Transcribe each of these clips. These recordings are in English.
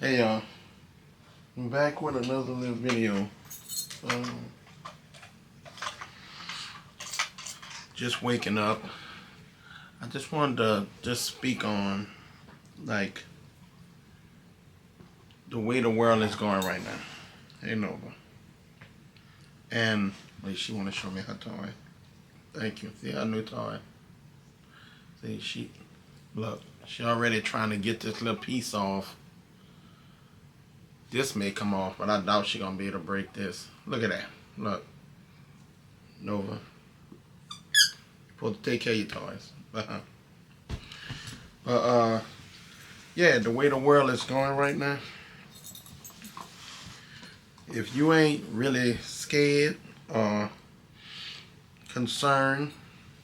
Hey y'all, I'm back with another little video. Um, just waking up. I just wanted to just speak on like the way the world is going right now. Hey Nova. And wait, she wanna show me her toy. Thank you. See her new toy. See look, she already trying to get this little piece off. This may come off, but I doubt she gonna be able to break this. Look at that. Look. Nova. You're supposed to take care of your toys. Yeah, the way the world is going right now, if you ain't really scared or concerned,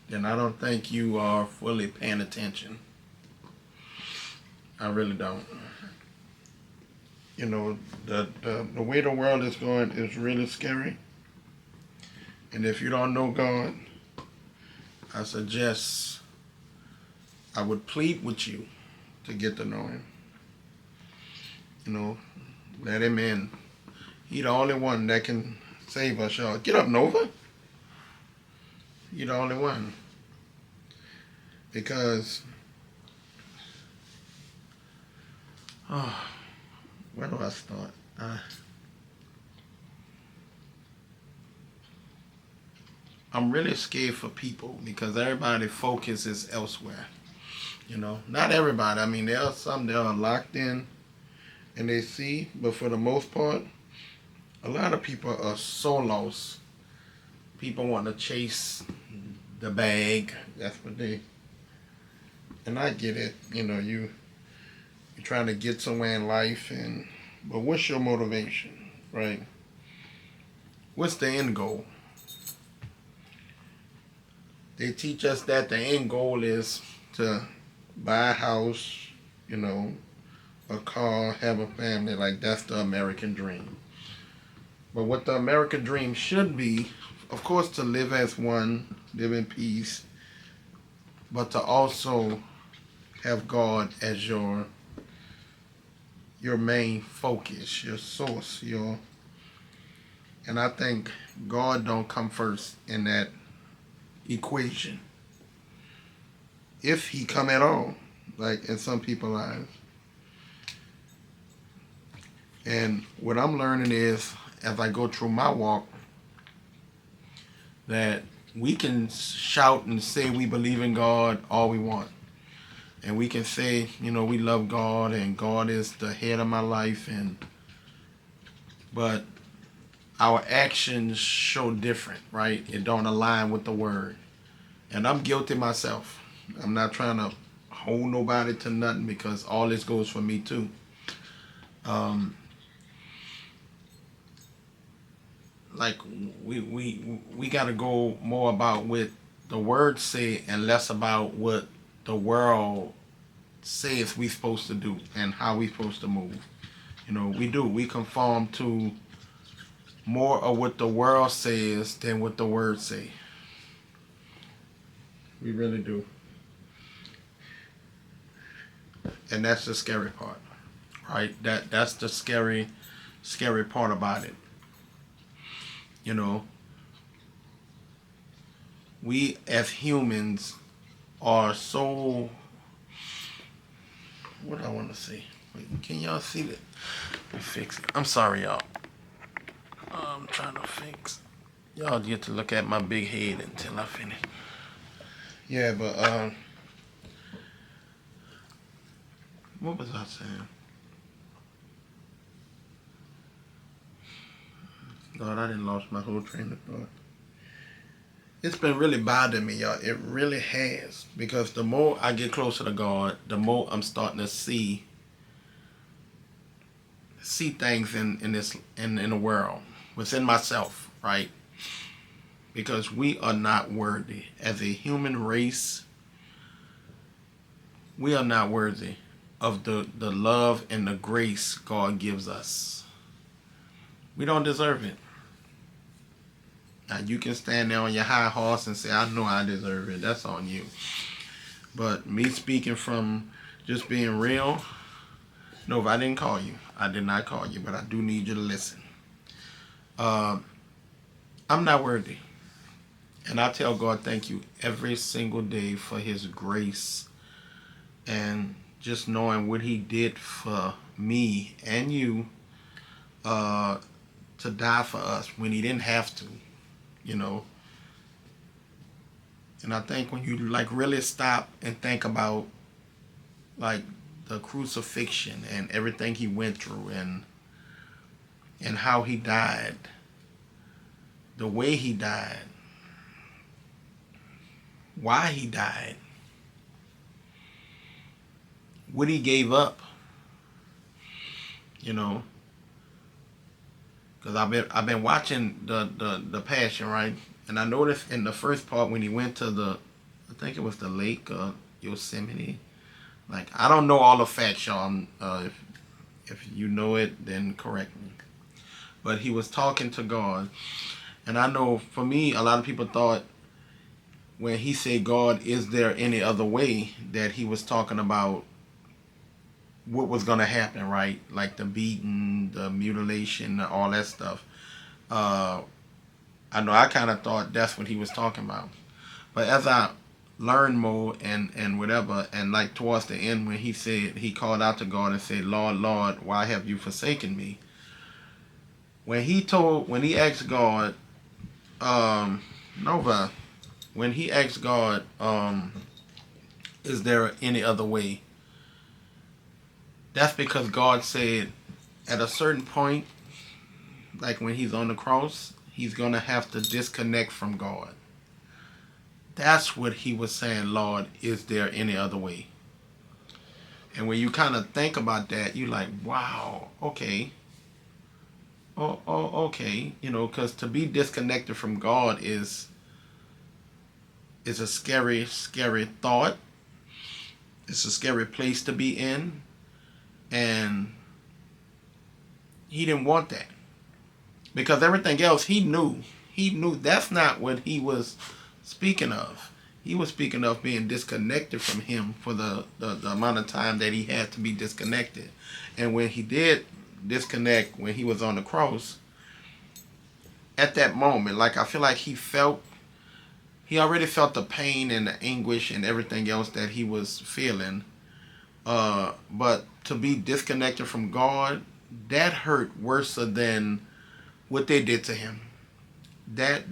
then I don't think you are fully paying attention. I really don't. You know, the way the world is going is really scary. And if you don't know God, I suggest, I would plead with you to get to know Him. You know, let Him in. He the only one that can save us, y'all. Get up, Nova. He the only one. Because, where do I start? I'm really scared for people because everybody focuses elsewhere. You know, not everybody. I mean, there are some that are locked in and they see, but for the most part, a lot of people are so lost. People want to chase the bag. That's what they. And I get it. You know, you're trying to get somewhere in life, but what's your motivation, right? What's the end goal? They teach us that the end goal is to buy a house, you know, a car, have a family. Like, that's the American dream. But what the American dream should be, of course, to live as one, live in peace, but to also have God as your main focus, your source, and I think God don't come first in that equation. If He come at all, like in some people's lives. And what I'm learning is, as I go through my walk, that we can shout and say we believe in God all we want. And we can say, you know, we love God and God is the head of my life, but our actions show different, right? It don't align with the word. And I'm guilty myself. I'm not trying to hold nobody to nothing because all this goes for me too. Like we got to go more about what the word say and less about what the world says we supposed to do and how we supposed to move. You know, we conform to more of what the world says than what the word say. We really do. And that's the scary part, right? That's the scary part about it. You know, we as humans are so, what do I want to say? Wait, can y'all see that? Let me fix it. I'm sorry, y'all. I'm trying to fix. Y'all get to look at my big head until I finish. Yeah, but what was I saying? Lord, I didn't lost my whole train of thought. It's been really bothering me, y'all. It really has. Because the more I get closer to God, the more I'm starting to see things in the world, within myself, right? Because we are not worthy. As a human race, we are not worthy of the love and the grace God gives us. We don't deserve it. Now, you can stand there on your high horse and say, I know I deserve it. That's on you. But me speaking from just being real, No, if I didn't call you, I did not call you, but I do need you to listen. Uh, I'm not worthy. And I tell God thank you every single day for his grace and just knowing what he did for me and you uh, to die for us when he didn't have to, you know. And I think when you like really stop and think about like the crucifixion and everything he went through and how he died, the way he died, why he died, what he gave up, you know, because I've been watching the Passion, right, and I noticed in the first part when he went to I think it was the lake Yosemite. Like I don't know all the facts, y'all. If you know it, then correct me. But he was talking to God, and I know for me, a lot of people thought when he said, "God, is there any other way?" that he was talking about what was going to happen, right? Like the beating, the mutilation, all that stuff. Uh, I know I kind of thought that's what he was talking about. But as I learned more and whatever, and like towards the end when he said, he called out to God and said, "Lord, Lord, why have you forsaken me?" When he asked God, Nova, when he asked God, is there any other way? That's because God said at a certain point, like when he's on the cross, he's going to have to disconnect from God. That's what he was saying, Lord, is there any other way? And when you kind of think about that, you're like, wow, okay. Okay. You know, because to be disconnected from God is a scary, scary thought. It's a scary place to be in. And he didn't want that. Because everything else he knew that's not what he was speaking of. He was speaking of being disconnected from him for the amount of time that he had to be disconnected. And when he did disconnect, when he was on the cross, at that moment, like I feel like he already felt the pain and the anguish and everything else that he was feeling. But to be disconnected from God, that hurt worse than what they did to him. That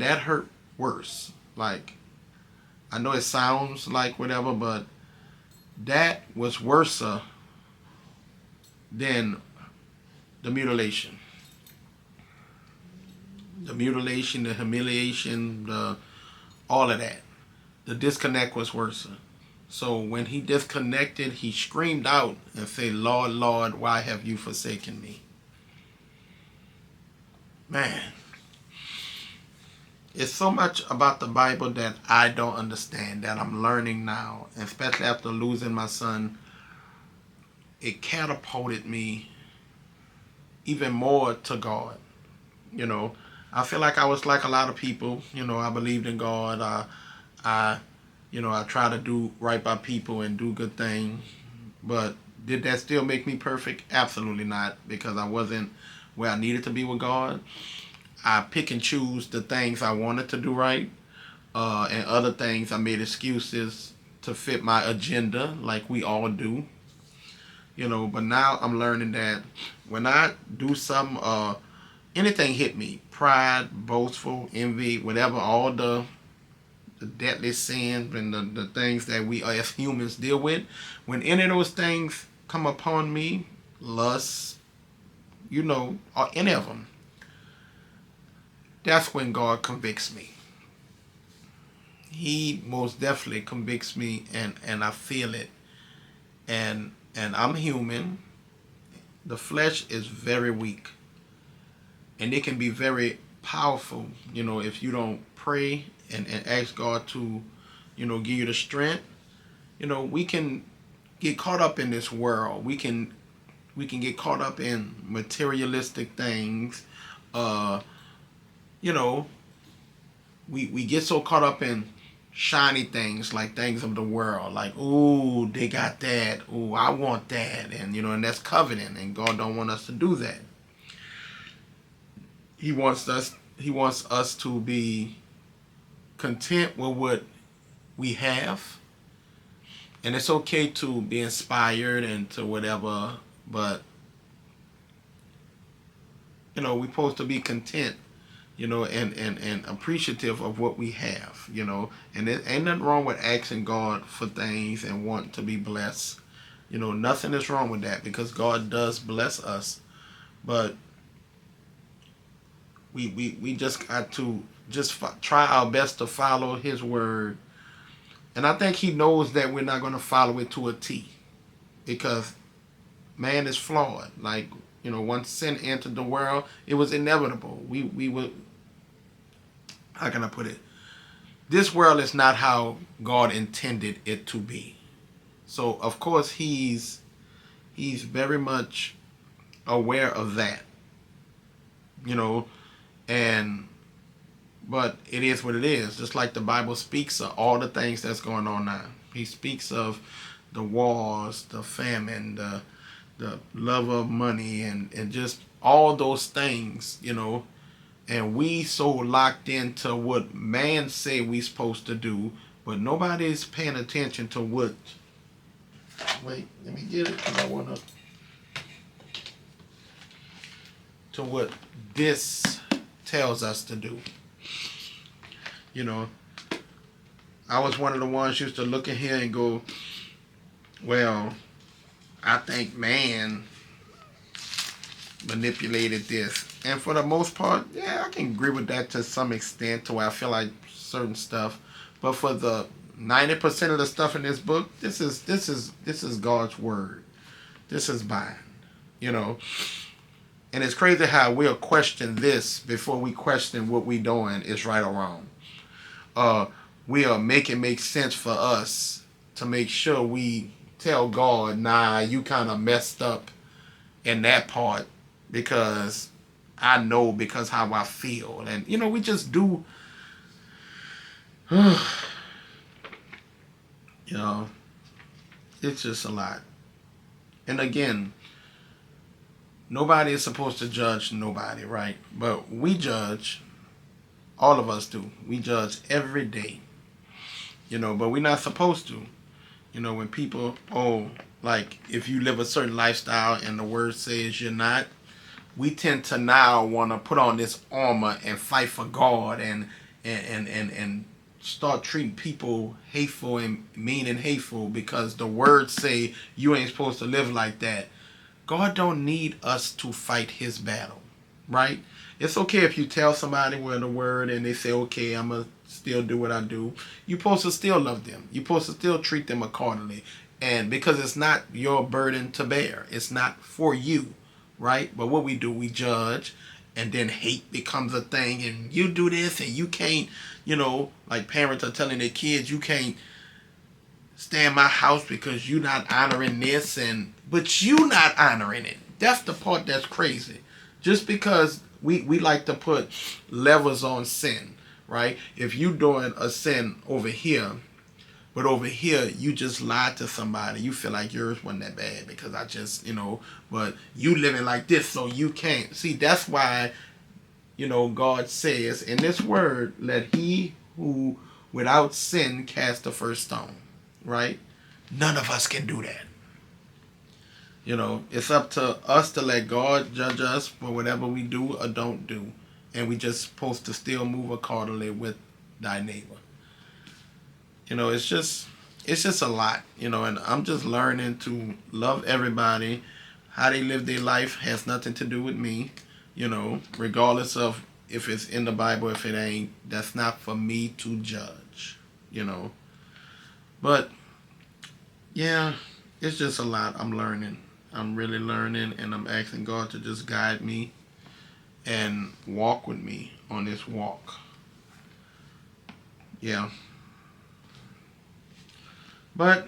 hurt worse. Like, I know it sounds like whatever, but that was worse than the mutilation. The mutilation, the humiliation, all of that. The disconnect was worse. So when he disconnected, he screamed out and said, "Lord, Lord, why have you forsaken me?" Man, it's so much about the Bible that I don't understand, that I'm learning now, especially after losing my son. It catapulted me even more to God. You know, I feel like I was like a lot of people. You know, I believed in God. I I try to do right by people and do good things. But did that still make me perfect? Absolutely not, because I wasn't where I needed to be with God. I pick and choose the things I wanted to do right, and other things I made excuses to fit my agenda, like we all do. You know, but now I'm learning that when I do something, anything hit me, pride, boastful, envy, whatever, all the deadly sins and the things that we as humans deal with, when any of those things come upon me, lust, or any of them, that's when God convicts me. He most definitely convicts me, and I feel it. And I'm human. The flesh is very weak. And it can be very powerful, if you don't pray and ask God to, give you the strength. We can get caught up in this world. We can get caught up in materialistic things. Uh, you know, we get so caught up in shiny things, like things of the world, like, ooh, they got that, ooh, I want that, and and that's coveting, and God don't want us to do that. He wants us to be content with what we have, and it's okay to be inspired and to whatever, but we're supposed to be content, and appreciative of what we have, and there ain't nothing wrong with asking God for things and wanting to be blessed. Nothing is wrong with that, because God does bless us, but we just got to just try our best to follow His word, and I think He knows that we're not going to follow it to a T, because man is flawed. Like, once sin entered the world, it was inevitable. We would, how can I put it? This world is not how God intended it to be. So of course he's very much aware of that, you know, and but it is what it is. Just like the Bible speaks of all the things that's going on now. He speaks of the wars, the famine, the love of money, and just all those things, and we so locked into what man say we supposed to do, but nobody's paying attention to what. Wait, let me get it, because I want to what this tells us to do. I was one of the ones used to look in here and go, well, I think man manipulated this. And for the most part, yeah, I can agree with that to some extent, to where I feel like certain stuff. But for the 90% of the stuff in this book, this is God's word. This is mine. And it's crazy how we'll question this before we question what we doing is right or wrong. We'll make it make sense for us to make sure we tell God, nah, you kind of messed up in that part, because I know, because how I feel. And, we just do, it's just a lot. And again, nobody is supposed to judge nobody, right? But we judge. All of us do. We judge every day. But we're not supposed to. When people, like if you live a certain lifestyle and the word says you're not, we tend to now want to put on this armor and fight for God, and start treating people hateful and mean and hateful because the words say you ain't supposed to live like that. God don't need us to fight His battle, right? It's okay if you tell somebody where the word and they say, okay, I'm going to still do what I do. You're supposed to still love them. You're supposed to still treat them accordingly. And because it's not your burden to bear. It's not for you, right? But what we do, we judge, and then hate becomes a thing, and you do this and you can't, like parents are telling their kids, you can't stay in my house because you're not honoring this, but you not honoring it. That's the part that's crazy. Just because we like to put levels on sin, right? If you doing a sin over here, but over here you just lied to somebody, you feel like yours wasn't that bad because I just, but you living like this, so you can't. See, that's why, God says in this word, let he who without sin cast the first stone, right? None of us can do that. It's up to us to let God judge us for whatever we do or don't do. And we just supposed to still move accordingly with thy neighbor. It's just a lot, and I'm just learning to love everybody. How they live their life has nothing to do with me, regardless of if it's in the Bible, if it ain't, that's not for me to judge, But, yeah, it's just a lot. I'm learning. I'm really learning, and I'm asking God to just guide me and walk with me on this walk. Yeah. But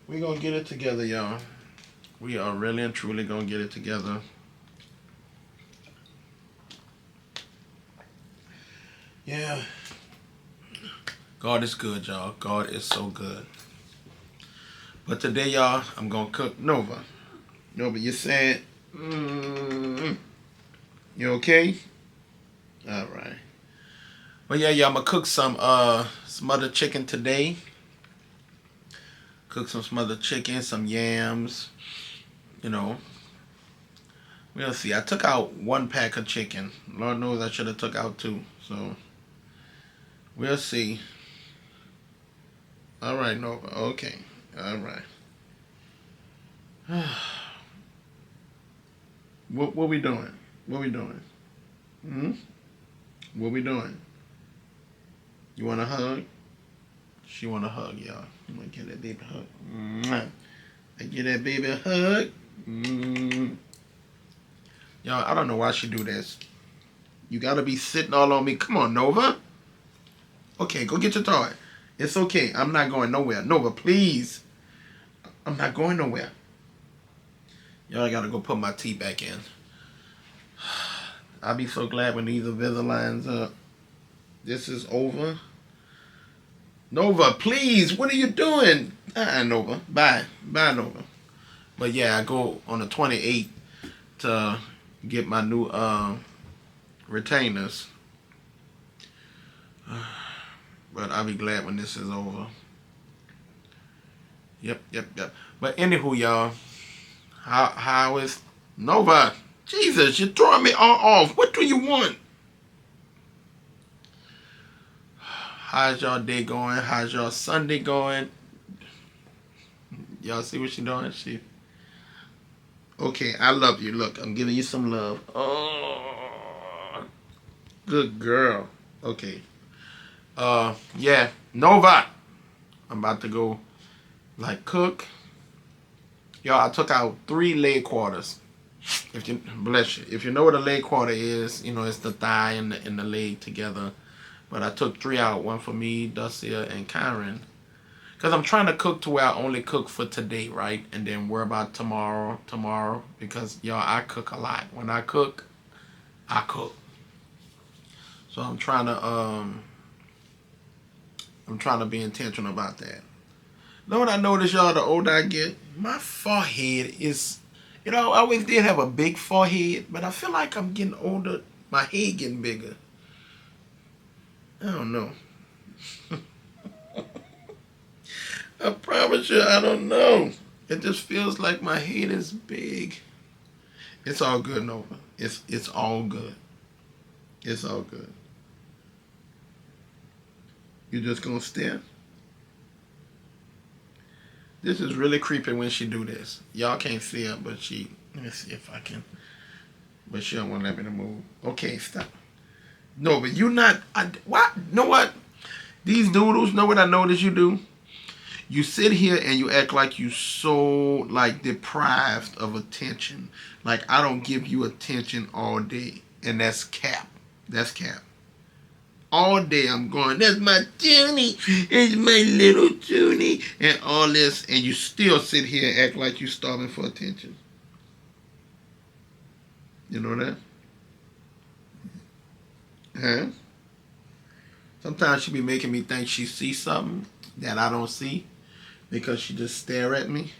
we're going to get it together, y'all. We are really and truly going to get it together. Yeah. God is good, y'all. God is so good. But today, y'all, I'm going to cook Nova. Nova, you said, you okay? All right. But yeah, I'm going to cook some smothered chicken today. Cook some smothered chicken, some yams, you know. We'll see. I took out 1 pack of chicken. Lord knows I should have took out 2. So, we'll see. All right, Nova. Okay. All right. What we doing? What we doing? Hmm? What we doing? You want a hug? She want a hug, y'all. I'm gonna give that baby a hug. Mwah. I give that baby a hug. Y'all, I don't know why she do this. You gotta be sitting all on me. Come on, Nova. Okay, go get your toy. It's okay. I'm not going nowhere. Nova, please. I'm not going nowhere. Y'all, I gotta go put my tea back in. I'll be so glad when these Invisaligns up. This is over. Nova, please. What are you doing? Nova. Bye. Bye, Nova. But yeah, I go on the 28th to get my new retainers. But I'll be glad when this is over. Yep. But anywho, y'all, how is Nova? Jesus, you're throwing me all off. What do you want? How's y'all day going? How's y'all Sunday going? Y'all see what she doing? Okay, I love you. Look, I'm giving you some love. Oh, good girl. Okay. Yeah, Nova. I'm about to go, cook. Y'all, I took out 3 leg quarters. Bless you. If you know what a leg quarter is, it's the thigh and the leg together. But I took 3 out. 1 for me, Dussia, and Karen. Because I'm trying to cook to where I only cook for today, right? And then worry about tomorrow. Because, y'all, I cook a lot. When I cook, I cook. So I'm trying to be intentional about that. Know what I notice, y'all, the older I get, my forehead is, I always did have a big forehead, but I feel like I'm getting older, my head getting bigger. I don't know. I promise you, I don't know. It just feels like my head is big. It's all good, Nova. It's all good. It's all good. You just gonna stare? This is really creepy when she do this. Y'all can't see her, but let me see if I can. But she don't want to let me move. Okay, stop. No, but you not. What? Know what? These noodles, know what I notice you do? You sit here and you act like you so, deprived of attention. Like, I don't give you attention all day. And that's cap. That's cap. All day I'm going, that's my Toonie. It's my little Toonie. And all this. And you still sit here and act like you're starving for attention. You know that? Huh? Sometimes she be making me think she sees something that I don't see. Because she just stare at me.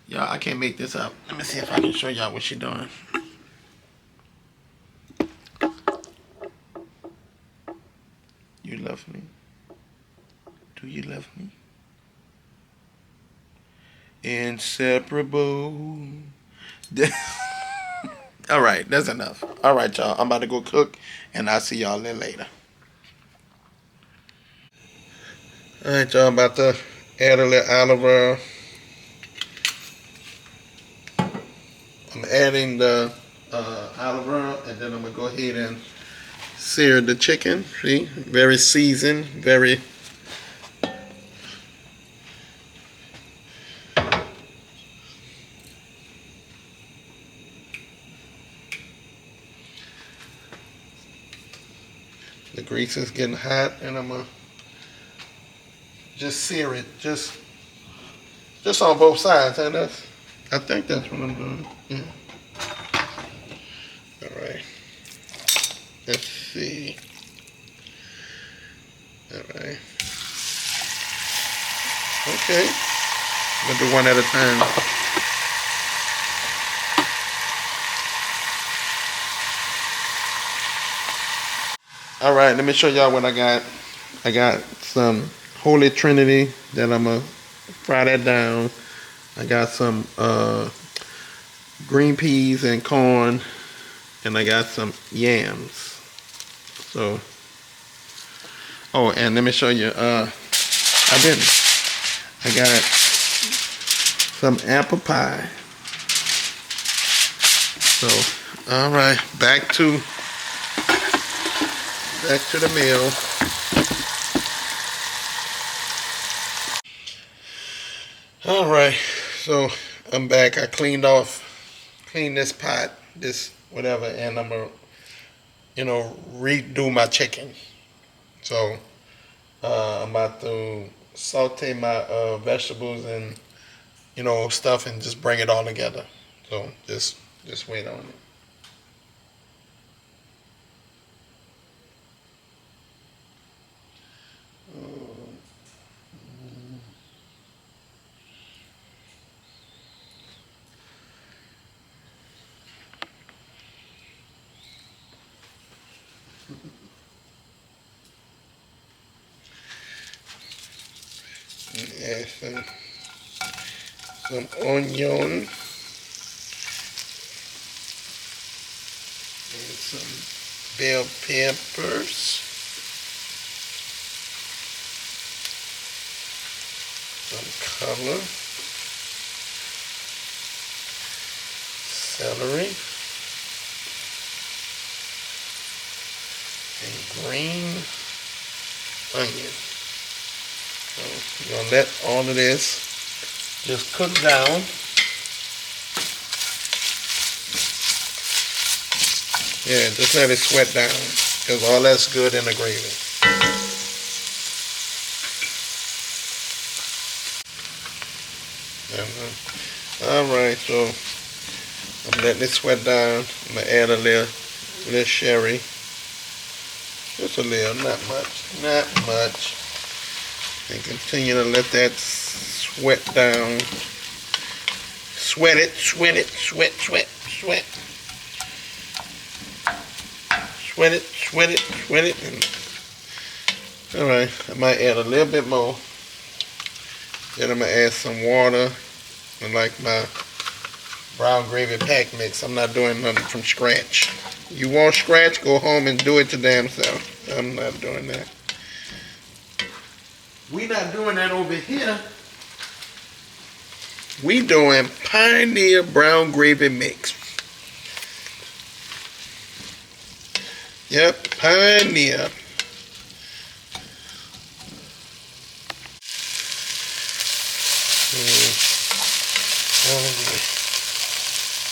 Y'all, I can't make this up. Let me see if I can show y'all what she doing. You love me? Do you love me? Inseparable. All right, that's enough. All right, y'all. I'm about to go cook, and I'll see y'all a little later. All right, y'all. I'm about to add a little olive oil. I'm adding the olive oil, and then I'm going to go ahead and sear the chicken. See? Very seasoned. Very... The grease is getting hot, and I'm going to just sear it. Just on both sides, huh? I think that's what I'm doing. Yeah. All right. Let's see. All right. Okay. We'll do one at a time. All right. Let me show y'all what I got. I got some Holy Trinity that I'm gonna fry that down. I got some green peas and corn, and I got some yams. So, oh, and let me show you. I got some apple pie. So, all right, back to the meal. All right, so I'm back. I cleaned this pot, this whatever, and I'm gonna, redo my chicken. So I'm about to saute my vegetables and stuff, and just bring it all together. So just wait on it. Add some onion and some bell peppers, some color, celery, and green onion. So you're gonna let all of this just cook down. Yeah, just let it sweat down, because all that's good in the gravy. Alright, so I'm letting it sweat down. I'm gonna add a little sherry. Just a little, not much. And continue to let that sweat down. Sweat it. Sweat it. And, all right, I might add a little bit more. Then I'm gonna add some water, and like my brown gravy pack mix. I'm not doing nothing from scratch. You want scratch? Go home and do it your damn self. I'm not doing that. We not doing that over here. We doing Pioneer brown gravy mix. Yep, Pioneer.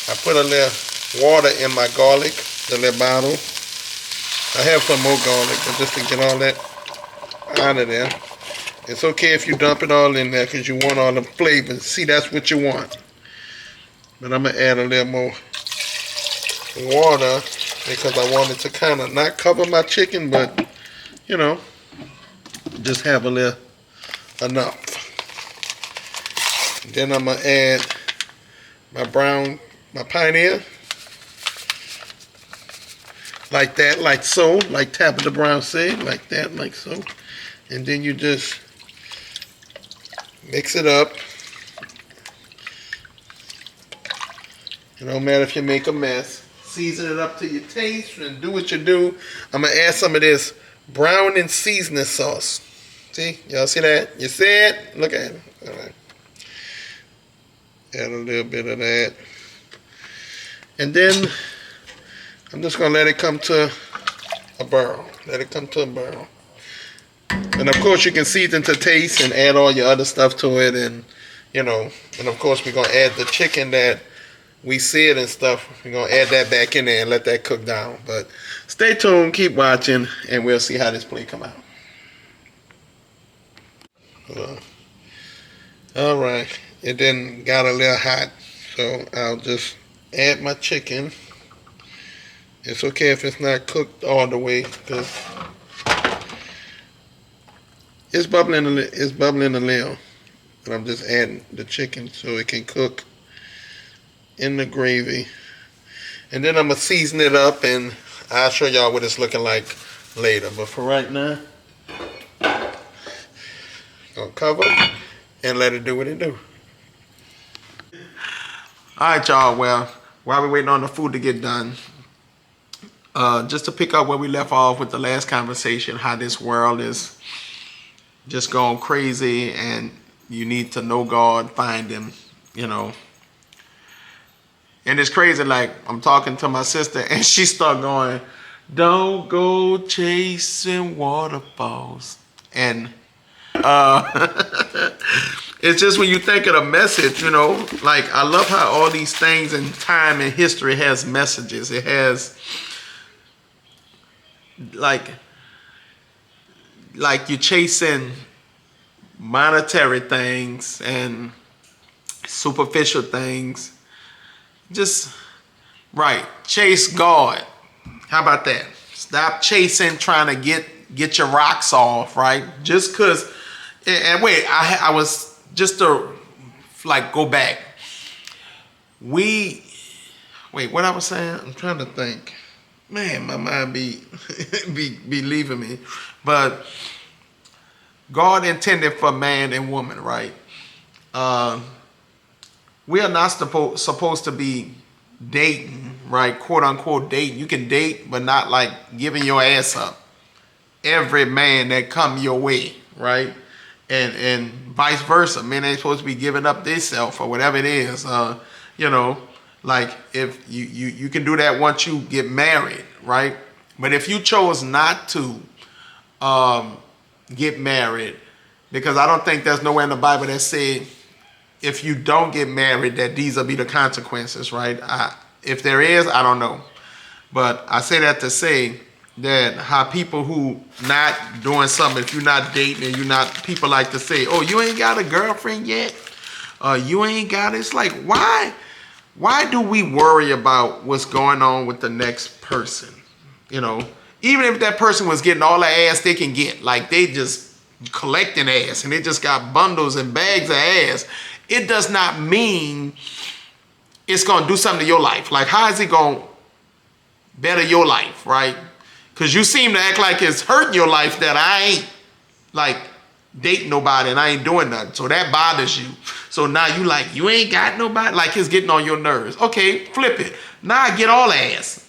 I put a little water in my garlic, the little bottle. I have some more garlic, but just to get all that out of there. It's okay if you dump it all in there, because you want all the flavors. See, that's what you want. But I'm going to add a little more water, because I want it to kind of not cover my chicken, but, just have a little enough. Then I'm going to add my Pioneer. Like that, like so, like Tabitha Brown said, like that, like so. And then you just mix it up. It don't matter if you make a mess. Season it up to your taste and do what you do. I'm going to add some of this brown and seasoning sauce. See? Y'all see that? You see it? Look at it. All right. Add a little bit of that. And then I'm just going to let it come to a boil. Let it come to a boil. And of course you can season to taste and add all your other stuff to it, and and of course we're gonna add the chicken that we seared and stuff. We're gonna add that back in there and let that cook down. But stay tuned, keep watching, and we'll see how this plate come out. All right, it then got a little hot. So I'll just add my chicken. It's okay if it's not cooked all the way, because it's bubbling a little. But I'm just adding the chicken so it can cook in the gravy. And then I'm going to season it up, and I'll show y'all what it's looking like later. But for right now, I'll cover and let it do what it do. Alright, y'all. Well, while we're waiting on the food to get done, just to pick up where we left off with the last conversation, how this world is just going crazy and you need to know God, find him, you know. And it's crazy, like I'm talking to my sister and she start going, don't go chasing waterfalls. And it's just when you think of the message, you know, like I love how all these things in time and history has messages. It has like you're chasing monetary things and superficial things. Just right, chase God. How about that? Stop chasing, trying to get your rocks off, right? Just because. And wait, I was just to like go back. Wait, what I was saying? I'm trying to think. Man, my mind be leaving me. But God intended for man and woman, right? We are not supposed to be dating, right? Quote unquote dating. You can date, but not like giving your ass up. Every man that come your way, right? And vice versa. Men ain't supposed to be giving up their self or whatever it is. You know, like if you can do that once you get married, right? But if you chose not to get married, because I don't think there's nowhere in the Bible that said if you don't get married that these will be the consequences, right? If there is, I don't know. But I say that to say that how people who not doing something, if you're not dating and you're not, people like to say, oh, you ain't got a girlfriend yet? You ain't got it. It's like, why do we worry about what's going on with the next person? You know, even if that person was getting all the ass they can get, like they just collecting ass and they just got bundles and bags of ass, it does not mean it's going to do something to your life. Like, how is it going to better your life, right? Because you seem to act like it's hurting your life that I ain't like dating nobody and I ain't doing nothing. So that bothers you. So now you like, you ain't got nobody? Like it's getting on your nerves. Okay, flip it. Now I get all ass.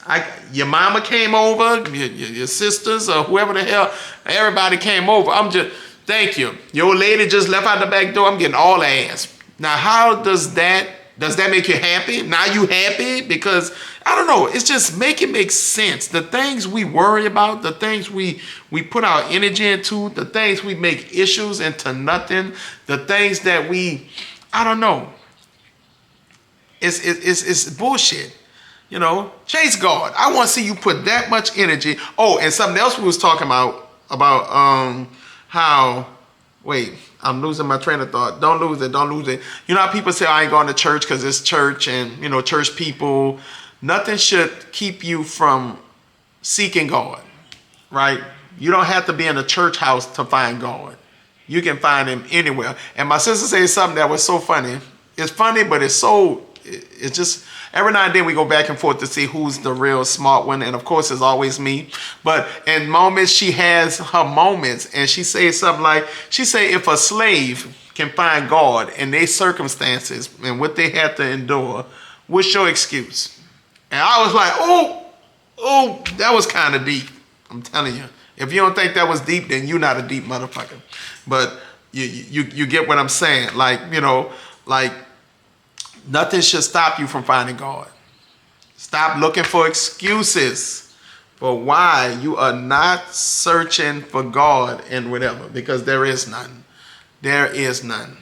Your mama came over, your sisters or whoever the hell, everybody came over. I'm just, thank you. Your old lady just left out the back door. I'm getting all ass. Now how does that make you happy? Now you happy? Because I don't know, it's just make sense. The things we worry about, the things we put our energy into, the things we make issues into nothing, the things that I don't know. It's bullshit. You know, chase God. I want to see you put that much energy. Oh, and something else we was talking about how, wait, I'm losing my train of thought. Don't lose it. You know how people say, I ain't going to church because it's church and, you know, church people. Nothing should keep you from seeking God, right? You don't have to be in a church house to find God. You can find him anywhere. And my sister said something that was so funny. It's funny, but it's just, every now and then we go back and forth to see who's the real smart one. And of course, it's always me. But in moments, she has her moments. And she says something like, if a slave can find God in their circumstances and what they have to endure, what's your excuse? And I was like, oh, that was kind of deep. I'm telling you. If you don't think that was deep, then you're not a deep motherfucker. But you get what I'm saying. Like, you know, like nothing should stop you from finding God. Stop looking for excuses for why you are not searching for God and whatever, because there is none. There is none.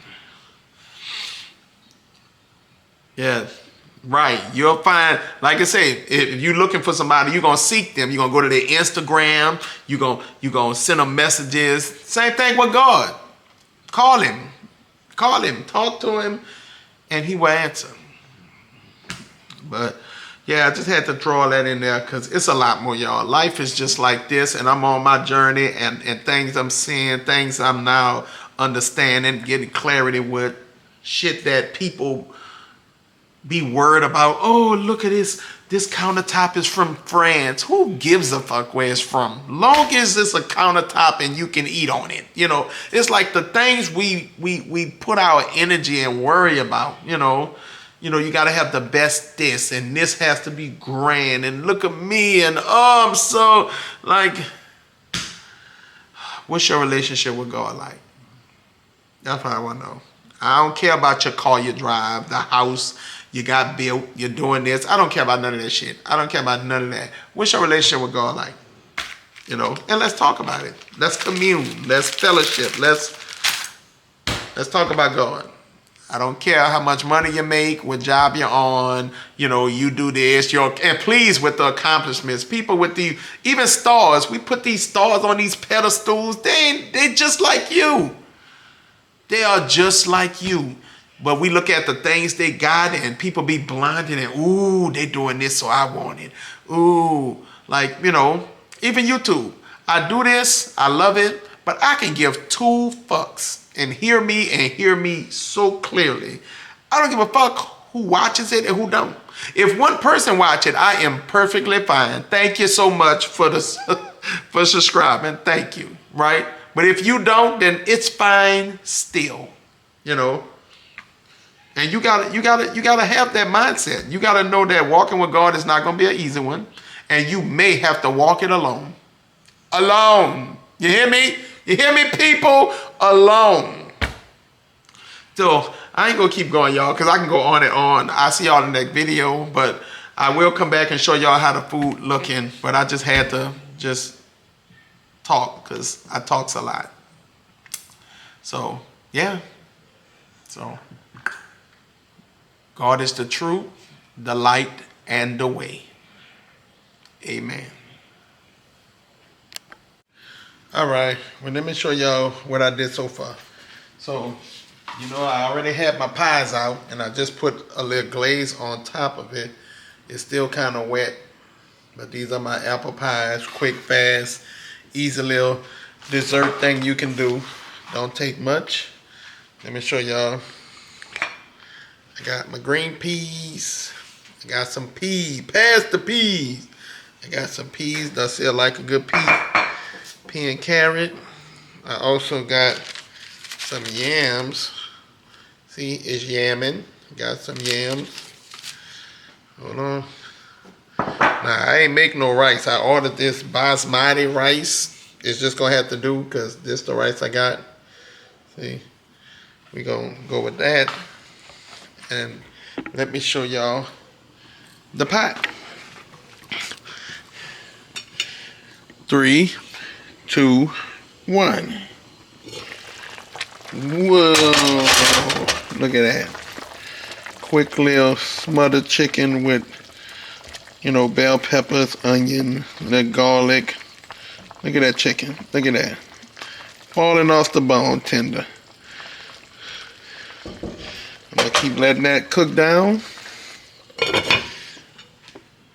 Yeah. Right. You'll find, like I say, if you're looking for somebody, you're going to seek them. You're going to go to their Instagram. You're going to send them messages. Same thing with God. Call him. Talk to him, and he will answer. But yeah, I just had to draw that in there because it's a lot more, y'all. Life is just like this, and I'm on my journey, and things I'm seeing, things I'm now understanding, getting clarity with shit that people be worried about. Oh, look at this. This countertop is from France. Who gives a fuck where it's from? Long as it's a countertop and you can eat on it. You know, it's like the things we put our energy and worry about, you know, you got to have the best this, and this has to be grand, and look at me, and oh, I'm so, like, what's your relationship with God like? That's what I want to know. I don't care about your car you drive, the house you got built, you're doing this. I don't care about none of that shit. I don't care about none of that. What's your relationship with God like? You know, and let's talk about it. Let's commune. Let's fellowship. Let's talk about God. I don't care how much money you make, what job you're on, you know, you do this, and please with the accomplishments. People with the, even stars, we put these stars on these pedestals, they just like you. They are just like you. But we look at the things they got, and people be blinded, and ooh, they doing this, so I want it. Ooh, like, you know, even YouTube. I do this, I love it, but I can give 2 fucks and hear me so clearly. I don't give a fuck who watches it and who don't. If one person watch it, I am perfectly fine. Thank you so much for for subscribing. Thank you, right? But if you don't, then it's fine still, you know. And you gotta have that mindset. You gotta know that walking with God is not gonna be an easy one, and you may have to walk it alone. Alone. You hear me? You hear me, people? Alone. So I ain't gonna keep going, y'all, because I can go on and on. I'll see y'all in the next video, but I will come back and show y'all how the food looking. But I just had to just talk because I talks a lot. So yeah. So God is the truth, the light, and the way. Amen. All right, well, let me show y'all what I did so far. So, you know, I already had my pies out, and I just put a little glaze on top of it. It's still kind of wet, but these are my apple pies, quick, fast, easy little dessert thing you can do. Don't take much. Let me show y'all. I got my green peas. I got some peas. Pass the peas. I got some peas. Does feel like a good pea and carrot. I also got some yams. See, it's yamming. Got some yams. Hold on. Now, I ain't make no rice. I ordered this basmati rice. It's just gonna have to do because this the rice I got. See, we gonna go with that. And let me show y'all the pot. 3, 2, 1. Whoa, look at that. Quick little smothered chicken with, you know, bell peppers, onion, little garlic. Look at that chicken. Look at that. Falling off the bone tender. I'm gonna keep letting that cook down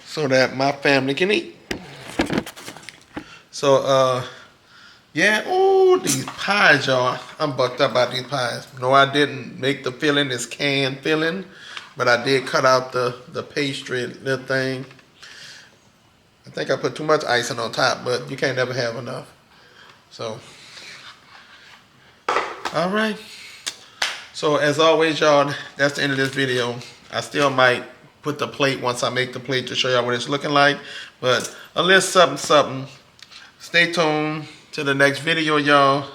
so that my family can eat. So, yeah, oh, these pies, y'all. I'm bucked up about these pies. No, I didn't make the filling, this canned filling, but I did cut out the pastry little thing. I think I put too much icing on top, but you can't never have enough. So, all right. So as always, y'all, that's the end of this video. I still might put the plate once I make the plate to show y'all what it's looking like. But a little something. Stay tuned to the next video, y'all.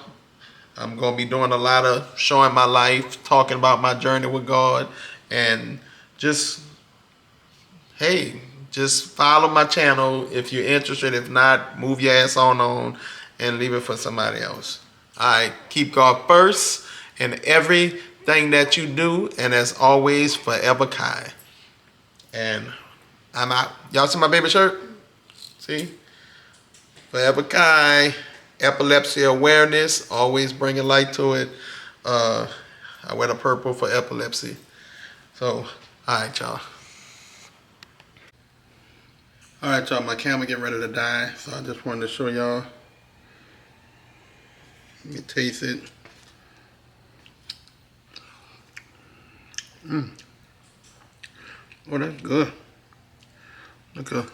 I'm going to be doing a lot of showing my life, talking about my journey with God. And just, hey, just follow my channel if you're interested. If not, move your ass on and leave it for somebody else. All right, keep God first in everything that you do, and as always, forever kind. And I'm out. Y'all see my baby shirt? See? Forever kind. Epilepsy awareness. Always bringing light to it. I wear the purple for epilepsy. So, all right, y'all. Alright, y'all, my camera getting ready to die, so I just wanted to show y'all. Let me taste it. Oh, that's good. Look at